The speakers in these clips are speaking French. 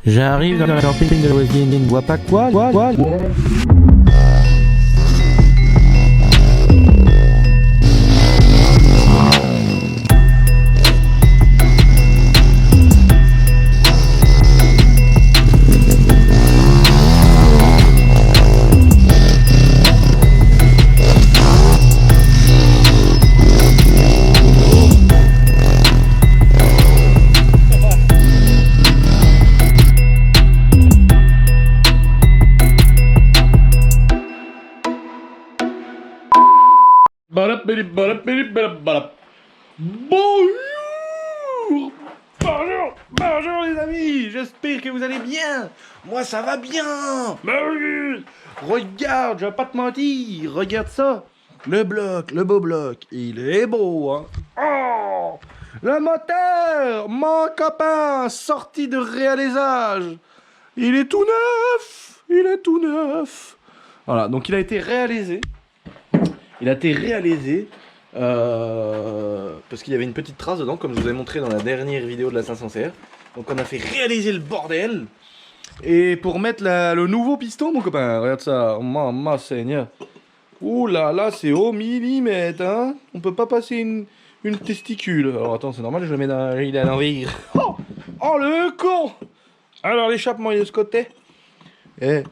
J'arrive dans le camping de la voisine, ne vois pas quoi. Bonjour les amis, j'espère que vous allez bien. Moi ça va bien. Regarde, je vais pas te mentir, regarde ça. Le beau bloc, il est beau, hein. Oh, le moteur, mon copain, sorti de réalisage. Il est tout neuf. Voilà, donc il a été réalisé. Parce qu'il y avait une petite trace dedans, comme je vous ai montré dans la dernière vidéo de la 500CR. Donc on a fait réaliser le bordel. Et pour mettre le nouveau piston, mon copain, regarde ça, maman seigneur. Ouh là là, c'est au millimètre, hein. On peut pas passer une testicule. Alors attends, c'est normal, je le mets dans, il est à l'envers. Oh le con. Alors l'échappement il est de ce côté. Et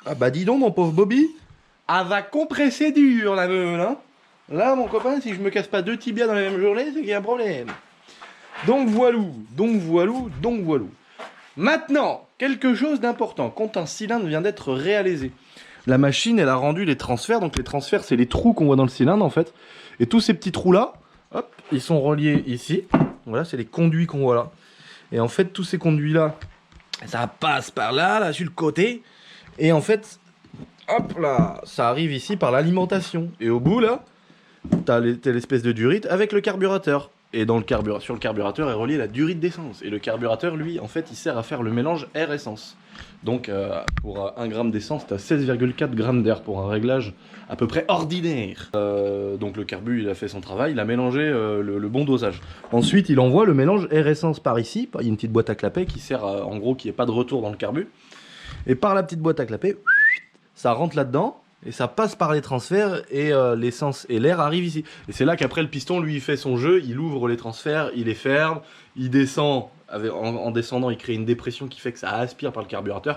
ah bah dis donc mon pauvre Bobby. Elle va compresser dur la meule, hein. Là mon copain, si je me casse pas 2 tibias dans la même journée, c'est qu'il y a un problème. Donc voilou. Maintenant, quelque chose d'important, quand un cylindre vient d'être réalisé. La machine, elle a rendu les transferts, donc les transferts, c'est les trous qu'on voit dans le cylindre en fait. Et tous ces petits trous-là, hop, ils sont reliés ici. Voilà, c'est les conduits qu'on voit là. Et en fait, tous ces conduits-là, ça passe par là, sur le côté. Et en fait, hop là, ça arrive ici par l'alimentation. Et au bout là, t'as l'espèce de durite avec le carburateur. Et dans sur le carburateur est relié la durite d'essence. Et le carburateur, lui, en fait, il sert à faire le mélange air-essence. Donc, pour 1 gramme d'essence, t'as 16,4 grammes d'air pour un réglage à peu près ordinaire. Donc le carbu, il a fait son travail, il a mélangé le bon dosage. Ensuite, il envoie le mélange air-essence par ici. Il y a une petite boîte à clapet qui sert, en gros, qu'il n'y ait pas de retour dans le carbu. Et par la petite boîte à clapet, ça rentre là-dedans. Et ça passe par les transferts et l'essence et l'air arrivent ici. Et c'est là qu'après le piston, lui, il fait son jeu, il ouvre les transferts, il les ferme, il descend, en descendant, il crée une dépression qui fait que ça aspire par le carburateur.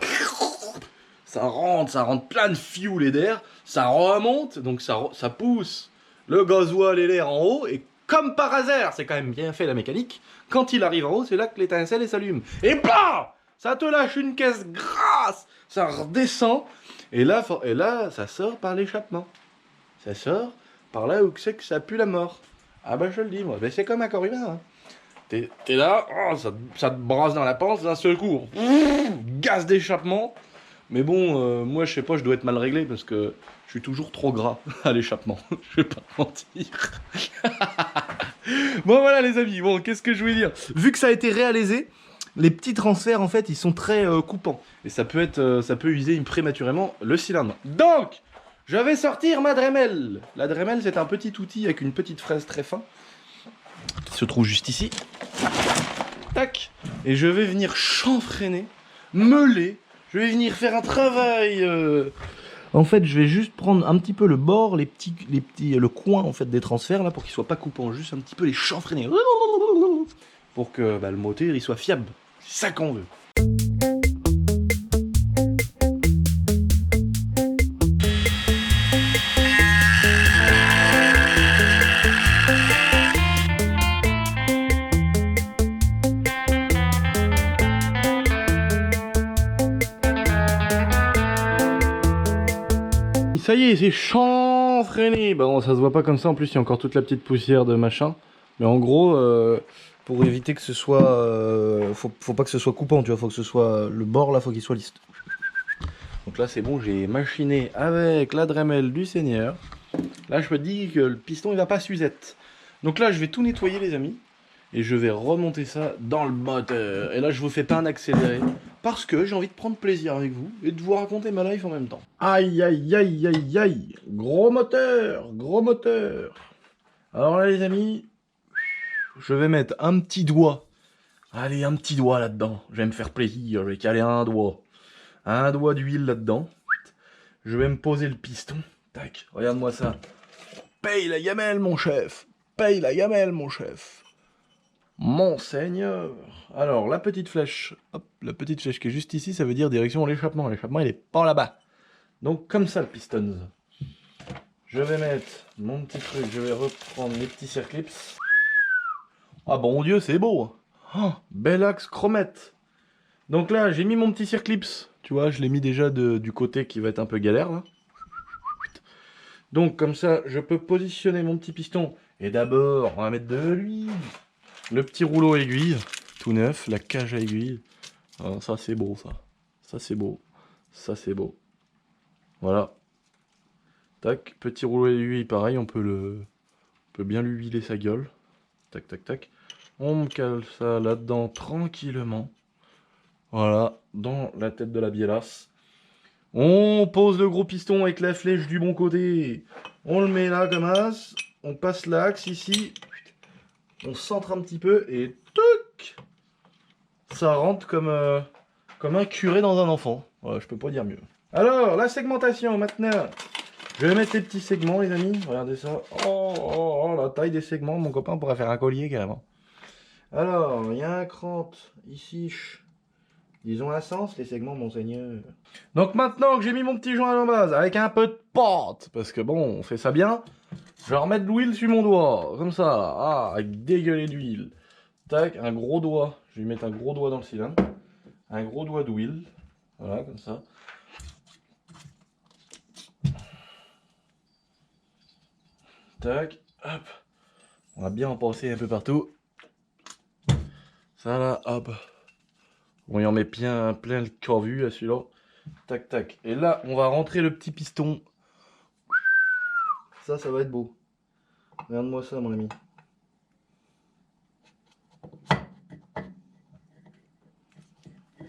Ça rentre plein de fuel et d'air, ça remonte, donc ça pousse le gasoil et l'air en haut, et comme par hasard, c'est quand même bien fait la mécanique, quand il arrive en haut, c'est là que l'étincelle s'allume. Et bam! Ça te lâche une caisse grasse, ça redescend. Et là, ça sort par l'échappement. Ça sort par là où c'est que ça pue la mort. Ah bah je le dis moi, mais c'est comme un corps humain. Hein. T'es là, oh, ça te brasse dans la panse d'un seul coup. Gaz d'échappement. Mais bon, moi je sais pas, je dois être mal réglé parce que je suis toujours trop gras à l'échappement. Je vais pas te mentir. Bon voilà les amis, bon qu'est-ce que je voulais dire. Vu que ça a été réalisé, les petits transferts en fait ils sont très coupants et ça peut user prématurément le cylindre. Donc je vais sortir ma Dremel. La Dremel c'est un petit outil avec une petite fraise très fin qui se trouve juste ici. Tac. Et je vais venir chanfreiner, meuler. Je vais venir faire un travail. En fait je vais juste prendre un petit peu le bord, le coin en fait des transferts là pour qu'ils soient pas coupants, juste un petit peu les chanfreiner. Pour que le moteur il soit fiable. C'est ça qu'on veut. Ça y est, c'est chanfreiné. Bon, ça se voit pas comme ça, en plus il y a encore toute la petite poussière de machin. Mais en gros, pour éviter que ce soit... faut pas que ce soit coupant, tu vois, faut que ce soit... Le bord là, faut qu'il soit lisse. Donc là c'est bon, j'ai machiné avec la Dremel du Seigneur. Là je me dis que le piston il va pas s'usette. Donc là je vais tout nettoyer les amis. Et je vais remonter ça dans le moteur. Et là je vous fais pas un accéléré. Parce que j'ai envie de prendre plaisir avec vous. Et de vous raconter ma life en même temps. Aïe aïe aïe aïe aïe. Gros moteur. Gros moteur. Alors là les amis, je vais mettre un petit doigt Allez, un petit doigt là-dedans. Je vais me faire plaisir, je vais caler un doigt. Un doigt d'huile là-dedans. Je vais me poser le piston. Tac, regarde-moi ça. Paye la gamelle, mon chef. Paye la gamelle, mon chef. Monseigneur. Alors, la petite flèche. Hop, la petite flèche qui est juste ici, ça veut dire direction l'échappement. L'échappement, il est pas là-bas. Donc, comme ça, le piston. Je vais mettre mon petit truc. Je vais reprendre mes petits circlips. Ah, bon Dieu, c'est beau. Oh, bel axe chromette. Donc là, j'ai mis mon petit circlips. Tu vois, je l'ai mis déjà du côté qui va être un peu galère, là. Donc, comme ça, je peux positionner mon petit piston. Et d'abord, on va mettre de l'huile. Le petit rouleau à aiguille, tout neuf, la cage à aiguille. Ah, ça, c'est beau, ça. Ça, c'est beau. Ça, c'est beau. Voilà. Tac, petit rouleau à aiguille, pareil, on peut bien lui huiler sa gueule. Tac, tac, tac. On me cale ça là-dedans tranquillement. Voilà, dans la tête de la bielasse. On pose le gros piston avec la flèche du bon côté. On le met là comme as. On passe l'axe ici. On centre un petit peu et touc, ça rentre comme un curé dans un enfant. Voilà, je peux pas dire mieux. Alors, la segmentation maintenant. Je vais mettre les petits segments, les amis. Regardez ça. Oh, la taille des segments. Mon copain pourrait faire un collier carrément. Alors, il y a un crampe ici. Ils ont un sens, les segments, monseigneur. Donc maintenant que j'ai mis mon petit joint à la base, avec un peu de pâte, parce que bon, on fait ça bien, je vais remettre de l'huile sur mon doigt, comme ça, ah, avec dégueuler d'huile. Tac, un gros doigt, je vais lui mettre un gros doigt dans le cylindre. Un gros doigt d'huile, voilà, comme ça. Tac, hop. On va bien en passer un peu partout. Ça là, hop. On y en met bien plein le corps-vu à celui-là. Tac, tac. Et là, on va rentrer le petit piston. Ça va être beau. Regarde-moi ça, mon ami.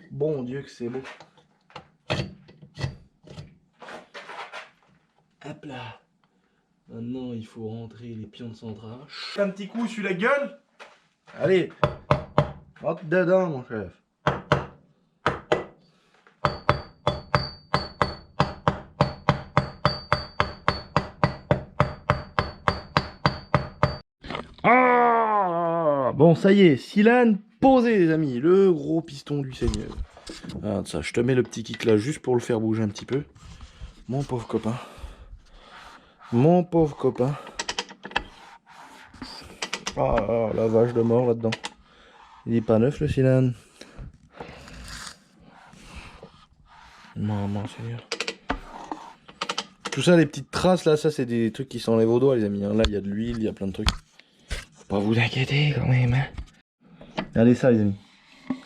Bon Dieu que c'est beau. Hop là. Maintenant, il faut rentrer les pions de centrage. Un petit coup sur la gueule. Allez. Rentre dedans, mon chef. Ah, bon, ça y est, cylindre posé, les amis. Le gros piston du Seigneur. Ah, ça, je te mets le petit kick là juste pour le faire bouger un petit peu. Mon pauvre copain. Mon pauvre copain. Ah, la vache de mort là-dedans. Il est pas neuf le cylindre. Maman Seigneur. Tout ça, les petites traces là, ça c'est des trucs qui s'enlèvent au doigt, les amis. Là, il y a de l'huile, il y a plein de trucs. Faut pas vous inquiéter quand même. Hein. Regardez ça, les amis.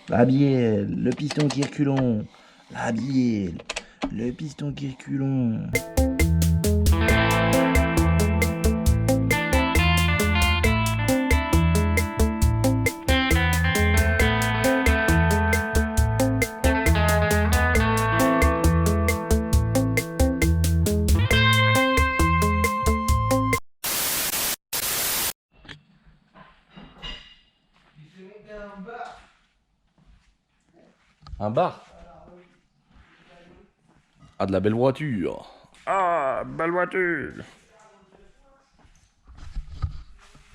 La bielle, le piston qui reculon. La bielle, le piston qui reculon. Un bar. Ah, de la belle voiture. Ah, belle voiture.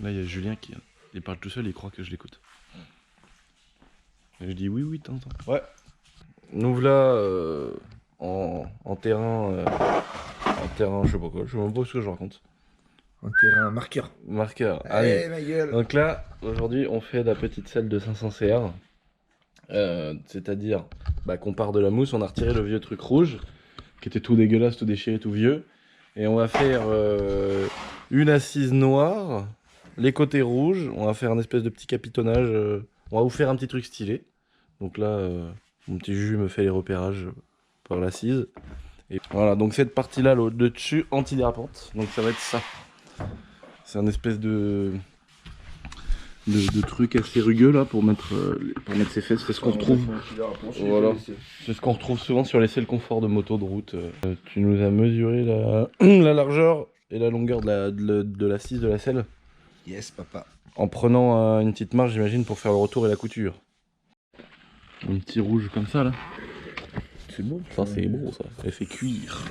Là, il y a Julien qui il parle tout seul, il croit que je l'écoute. Et je dis oui, oui, t'entends. Ouais. Nous voilà en terrain, je sais pas quoi, je sais même pas ce que je raconte. Un terrain marqueur. Marqueur. Allez. Allez, ma gueule. Donc là, aujourd'hui, on fait la petite selle de 500 CR. C'est-à-dire qu'on part de la mousse, on a retiré le vieux truc rouge, qui était tout dégueulasse, tout déchiré, tout vieux. Et on va faire une assise noire, les côtés rouges, on va faire un espèce de petit capitonnage. On va vous faire un petit truc stylé. Donc là, mon petit Juju me fait les repérages par l'assise. Et voilà, donc cette partie-là, le dessus, antidérapante. Donc ça va être ça. C'est un espèce de truc assez rugueux là pour mettre ses fesses. C'est ce qu'on retrouve. Voilà. C'est ce qu'on retrouve souvent sur les selles confort de moto de route. Tu nous as mesuré la largeur et la longueur de l'assise de la selle. Yes, papa. En prenant une petite marge, j'imagine, pour faire le retour et la couture. Un petit rouge comme ça là. C'est bon. Ça c'est beau ça. Elle fait cuire.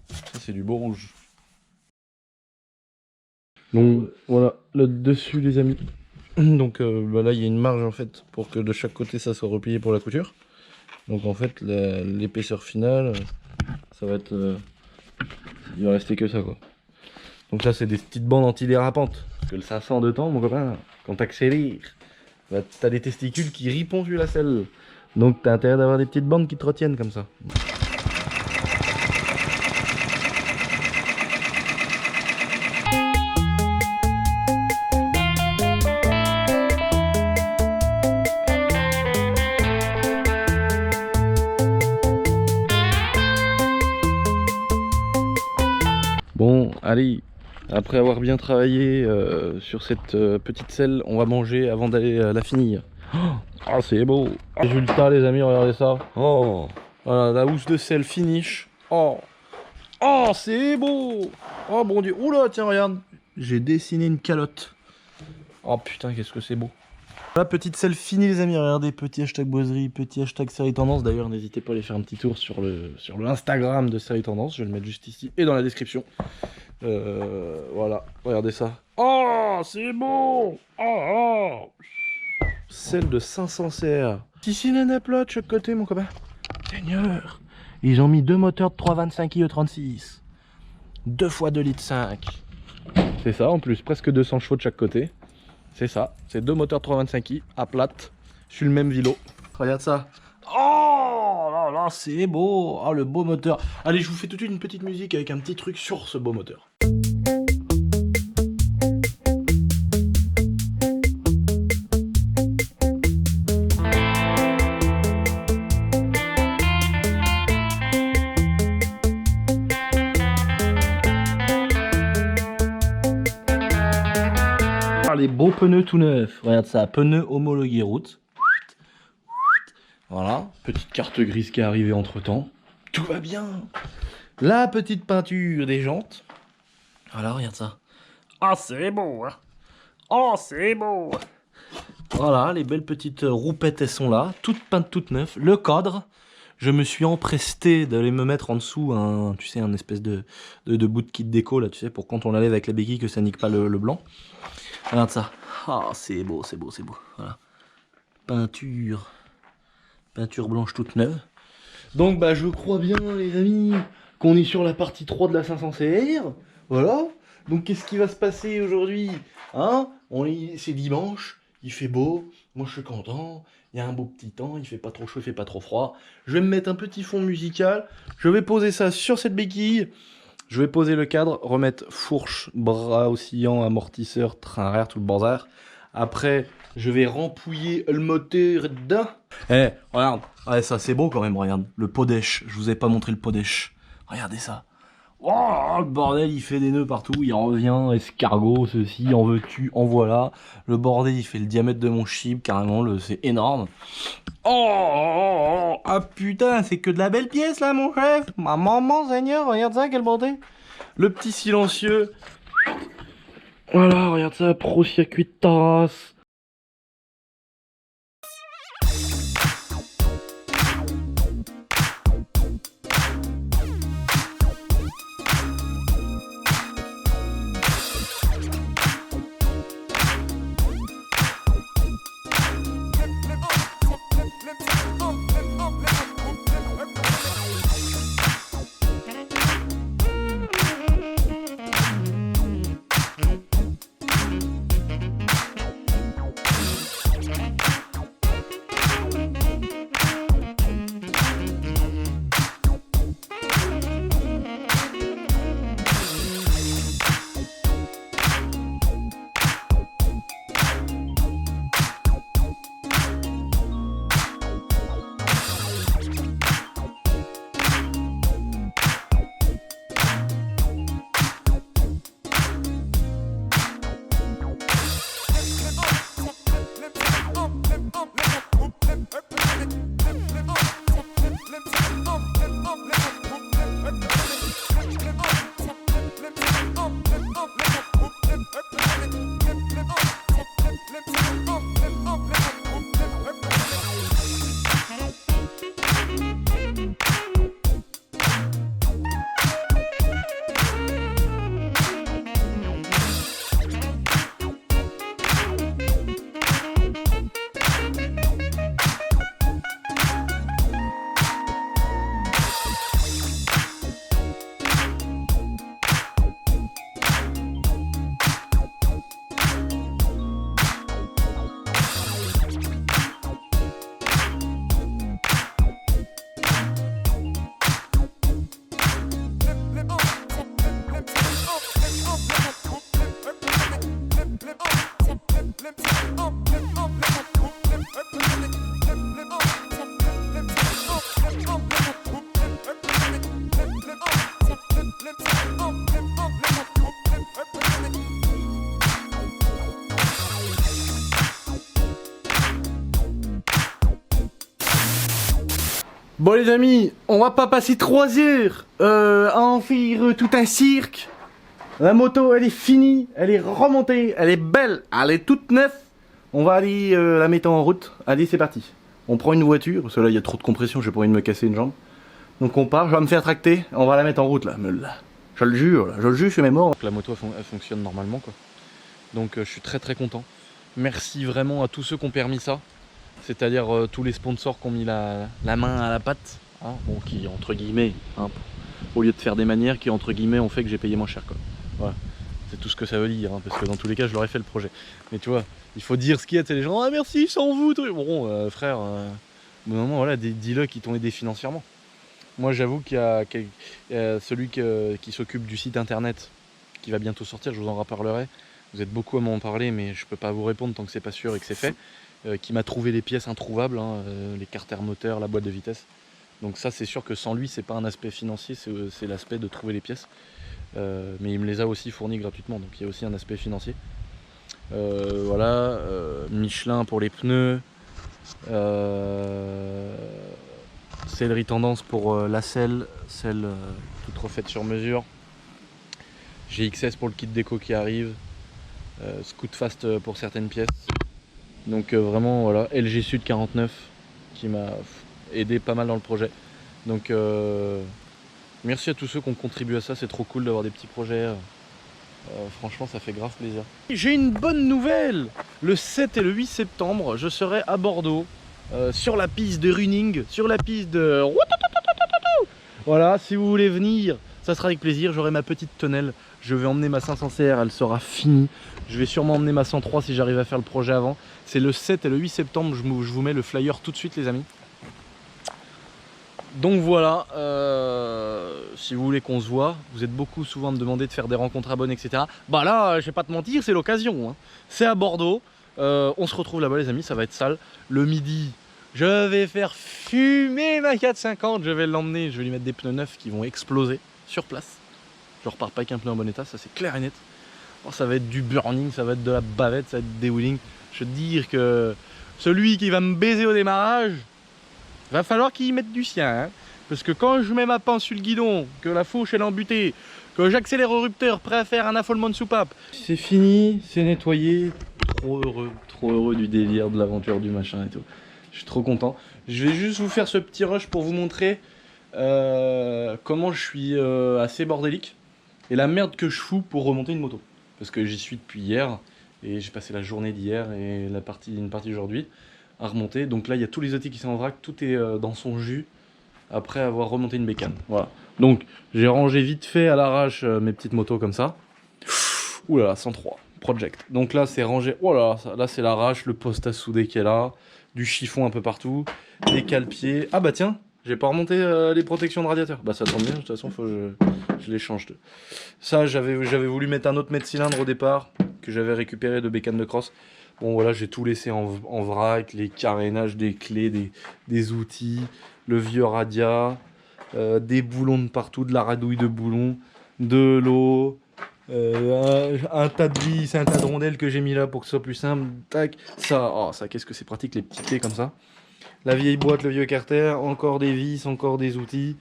Ça c'est du beau rouge. Donc voilà, le dessus les amis. Donc là il y a une marge en fait pour que de chaque côté ça soit replié pour la couture. Donc en fait l'épaisseur finale ça va être... il va rester que ça quoi. Donc là c'est des petites bandes antidérapantes. Parce que le 500 de temps mon copain, quand t'accélères, bah, t'as des testicules qui ripont sur la selle. Donc t'as intérêt d'avoir des petites bandes qui te retiennent comme ça. Bon, allez, après avoir bien travaillé sur cette petite selle, on va manger avant d'aller la finir. Oh, c'est beau. Résultat les amis, regardez ça. Oh, voilà, la housse de selle finish. Oh, oh, c'est beau. Oh bon Dieu, oula, tiens, regarde. J'ai dessiné une calotte. Oh putain, qu'est-ce que c'est beau. La petite selle finie les amis, regardez, petit hashtag boiserie, petit hashtag série tendance. D'ailleurs, n'hésitez pas à aller faire un petit tour sur le Instagram de série tendance. Je vais le mettre juste ici et dans la description. Voilà, regardez ça. Oh, c'est beau. Oh. Celle de 500 CR. Ici, nana plat de chaque côté, mon copain. Seigneur. Ils ont mis deux moteurs de 325 IE36. 2 fois 2 litres 5. C'est ça en plus, presque 200 chevaux de chaque côté. C'est ça, c'est deux moteurs 325i à plate, sur le même vélo. Regarde ça. Oh là là, c'est beau. Oh, le beau moteur. Allez, je vous fais tout de suite une petite musique avec un petit truc sur ce beau moteur. Les beaux pneus tout neufs, regarde ça, pneus homologués route. Voilà, petite carte grise qui est arrivée entre temps. Tout va bien. La petite peinture des jantes. Voilà, regarde ça. Ah, c'est beau, hein. Oh, c'est beau. Voilà, les belles petites roupettes, elles sont là, toutes peintes, toutes neuves. Le cadre, je me suis empresté d'aller me mettre en dessous un, tu sais, un espèce de bout de kit déco, là, tu sais, pour quand on la lève avec la béquille que ça nique pas le blanc. Regarde ça. Ah, c'est beau, c'est beau, c'est beau. Voilà. Peinture. Peinture blanche toute neuve. Donc, bah, je crois bien, les amis, qu'on est sur la partie 3 de la 500 CR. Voilà. Donc, qu'est-ce qui va se passer aujourd'hui? Hein? C'est dimanche, il fait beau. Moi, je suis content. Il y a un beau petit temps, il fait pas trop chaud, il fait pas trop froid. Je vais me mettre un petit fond musical. Je vais poser ça sur cette béquille. Je vais poser le cadre, remettre fourche, bras oscillants, amortisseur, train arrière, tout le bazar. Après, je vais rempouiller le moteur dedans. Eh, regarde, ouais, ça c'est beau quand même, regarde. Le podèche, je vous ai pas montré le podèche. Regardez ça. Oh, le bordel, il fait des nœuds partout, il revient, escargot, ceci, en veux-tu, en voilà. Le bordel, il fait le diamètre de mon chip, carrément, c'est énorme. Oh, ah putain, c'est que de la belle pièce là, mon chef. Ma maman, Seigneur, regarde ça, quel bordel. Le petit silencieux. Voilà, regarde ça, pro circuit de terrasse. Bon les amis, on va pas passer 3 heures à en faire tout un cirque. La moto elle est finie, elle est remontée, elle est belle, elle est toute neuve. On va aller la mettre en route. Allez c'est parti. On prend une voiture, parce que là il y a trop de compression, j'ai pas envie de me casser une jambe. Donc on part, je vais me faire tracter, on va la mettre en route là. Je le jure, là, je le jure, je suis même mort. La moto elle fonctionne normalement quoi. Donc je suis très très content. Merci vraiment à tous ceux qui ont permis ça. C'est-à-dire tous les sponsors qui ont mis la main à la pâte, hein, bon, qui entre guillemets, hein, au lieu de faire des manières, qui entre guillemets ont fait que j'ai payé moins cher quoi. Voilà. C'est tout ce que ça veut dire, hein, parce que dans tous les cas je leur ai fait le projet. Mais tu vois, il faut dire ce qu'il y a, c'est les gens, ah merci, sans vous, bon frère, au bout d'un moment voilà, dis-le qui t'ont aidé financièrement. Moi j'avoue qu'il y a celui qui s'occupe du site internet, qui va bientôt sortir, je vous en reparlerai. Vous êtes beaucoup à m'en parler, mais je peux pas vous répondre tant que c'est pas sûr et que c'est fait. Qui m'a trouvé les pièces introuvables, hein, les carters moteurs, la boîte de vitesse. Donc ça c'est sûr que sans lui c'est pas un aspect financier, c'est l'aspect de trouver les pièces. Mais il me les a aussi fournis gratuitement, donc il y a aussi un aspect financier. Voilà, Michelin pour les pneus, Sellerie Tendance pour la selle toute refaite sur mesure. GXS pour le kit déco qui arrive, Scoot Fast pour certaines pièces. Donc vraiment voilà, LG Sud 49 qui m'a aidé pas mal dans le projet. Donc merci à tous ceux qui ont contribué à ça, c'est trop cool d'avoir des petits projets. Franchement ça fait grave plaisir. J'ai une bonne nouvelle. Le 7 et le 8 septembre je serai à Bordeaux sur la piste de running, sur la piste de... Voilà, si vous voulez venir, ça sera avec plaisir, j'aurai ma petite tonnelle. Je vais emmener ma 500 CR, elle sera finie. Je vais sûrement emmener ma 103 si j'arrive à faire le projet avant. C'est le 7 et le 8 septembre, je vous mets le flyer tout de suite les amis. Donc voilà, si vous voulez qu'on se voit, vous êtes beaucoup souvent à me demander de faire des rencontres à bonnes, etc. Bah là, je vais pas te mentir, c'est l'occasion, hein. C'est à Bordeaux, on se retrouve là-bas les amis, ça va être sale. Le midi, je vais faire fumer ma 450, je vais l'emmener, je vais lui mettre des pneus neufs qui vont exploser sur place. Je repars pas avec un pneu en bon état, ça c'est clair et net. Oh, ça va être du burning, ça va être de la bavette, ça va être des wheelings. Je veux te dire que celui qui va me baiser au démarrage, va falloir qu'il mette du sien, hein. Parce que quand je mets ma pince sur le guidon, que la fauche elle est embutée, que j'accélère au rupteur, prêt à faire un affolement de soupape. C'est fini, c'est nettoyé, trop heureux du délire, de l'aventure, du machin et tout. Je suis trop content. Je vais juste vous faire ce petit rush pour vous montrer comment je suis assez bordélique et la merde que je fous pour remonter une moto. Parce que j'y suis depuis hier et j'ai passé la journée d'hier et une partie d'aujourd'hui à remonter. Donc là il y a tous les outils qui sont en vrac, tout est dans son jus après avoir remonté une bécane. Voilà. Donc j'ai rangé vite fait à l'arrache mes petites motos comme ça. Ouh là là, 103 Project. Donc là c'est rangé. Oh là là c'est l'arrache, le poste à souder qui est là, du chiffon un peu partout, des cale-pieds. Ah bah tiens, j'ai pas remonté les protections de radiateur. Bah ça tombe bien, de toute façon faut que je les change. Ça j'avais voulu mettre un autre mètre-cylindre au départ que j'avais récupéré de bécane de cross. Bon voilà, j'ai tout laissé en vrac, les carénages, des clés, des outils, le vieux radia, des boulons de partout, de la radouille de boulons, de l'eau, un tas de vis, un tas de rondelles que j'ai mis là pour que ce soit plus simple. Tac, ça, oh, ça qu'est-ce que c'est pratique les petits clés comme ça. La vieille boîte, le vieux carter, encore des vis, encore des outils,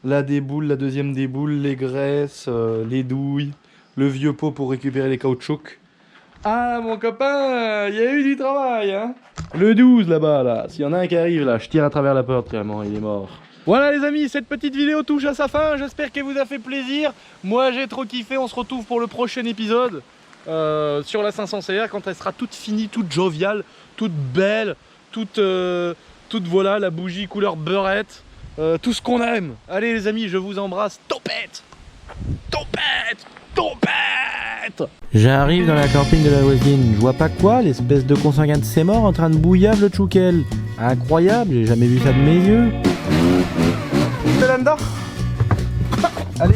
la déboule, la deuxième déboule, les graisses, les douilles, le vieux pot pour récupérer les caoutchoucs. Ah mon copain, il y a eu du travail hein. Le 12 là-bas là, s'il y en a un qui arrive là, je tire à travers la porte réellement, il est mort. Voilà les amis, cette petite vidéo touche à sa fin, j'espère qu'elle vous a fait plaisir. Moi j'ai trop kiffé, on se retrouve pour le prochain épisode sur la 500 CR quand elle sera toute finie, toute joviale, toute belle, toute voilà, la bougie couleur beurrette, tout ce qu'on aime. Allez les amis, je vous embrasse, topette, topette, topette. J'arrive dans la camping de la voisine, je vois pas quoi, l'espèce de consanguin de ses morts en train de bouillave le tchoukel. Incroyable, j'ai jamais vu ça de mes yeux. Fais là-dedans. Allez.